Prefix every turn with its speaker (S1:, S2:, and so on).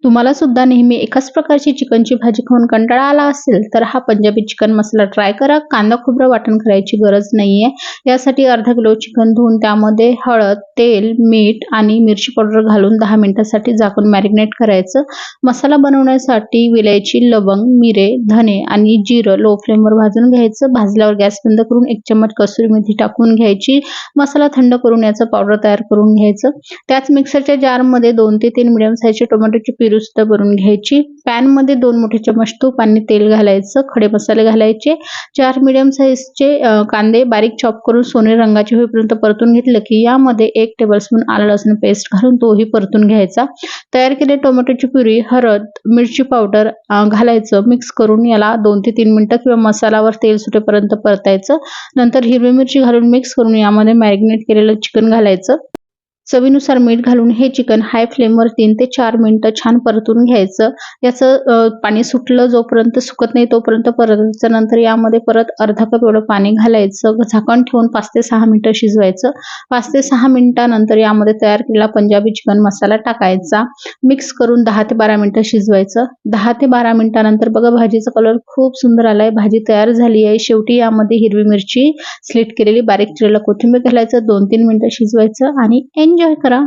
S1: तुम्हाला सुद्धा नेहमी एकाच प्रकारची चिकनची भाजी खाऊन कंटाळा आला असेल तर हा पंजाबी चिकन मसाला ट्राय करा. कांदा खोबरं वाटण करायची गरज नाहीये. यासाठी अर्धा किलो चिकन धुवून त्यामध्ये हळद, तेल, मीठ आणि मिरची पावडर घालून 10 मिनिटांसाठी झाकून मॅरिनेट करायचं. मसाला बनवण्यासाठी विलायची, लवंग, मिरे, धने आणि जिरं लो फ्लेमवर भाजून घ्यायचं. भाजल्यावर गॅस बंद करून 1 चम्मच कसुरी मेथी टाकून घ्यायची. मसाला थंड करून याचं पावडर तयार करून घ्यायचं. त्याच मिक्सरच्या जारमध्ये 2 ते 3 मिडियम साईजचे टोमॅटोची प्युरी सुद्धा भरून घ्यायची. पॅनमध्ये 2 मोठे चमच तूप आणि तेल घालायचं. खडे मसाले घालायचे. 4 मिडियम साईजचे कांदे बारीक चॉप करून सोनेरी रंगाचे होईपर्यंत परतून घेतलं की यामध्ये 1 टेबलस्पून आलं लसूण पेस्ट घालून तोही परतून घ्यायचा. तयार केलेली टोमॅटोची प्युरी, हळद, मिरची पावडर घालायचं. मिक्स करून याला 2 ते 3 मिनिटं किंवा मसाल्यावर तेल सुटेपर्यंत परतायचं. नंतर हिरवी मिरची घालून मिक्स करून यामध्ये मॅरिनेट केलेलं चिकन घालायचं. चवीनुसार मीठ घालून हे चिकन हाय फ्लेमवर 3 ते 4 मिनिटं छान परतून घ्यायचं. याचं पाणी सुटलं जोपर्यंत सुकत नाही तोपर्यंत परतायचं. नंतर यामध्ये परत अर्धा कप एवढं पाणी घालायचं. झाकण ठेवून 5 ते 6 मिनिटं शिजवायचं. 5 ते 6 मिनिटांनंतर यामध्ये तयार केलेला पंजाबी चिकन मसाला टाकायचा. मिक्स करून 10 ते 12 मिनिटं शिजवायचं. 10 ते 12 मिनिटांनंतर बघा भाजीचा कलर खूप सुंदर आलाय. भाजी तयार झाली आहे. शेवटी यामध्ये हिरवी मिरची, स्लिट केलेली बारीक चिरलेला कोथिंबीर घालायचं. 2-3 मिनिटं शिजवायचं आणि एन्जॉय करा.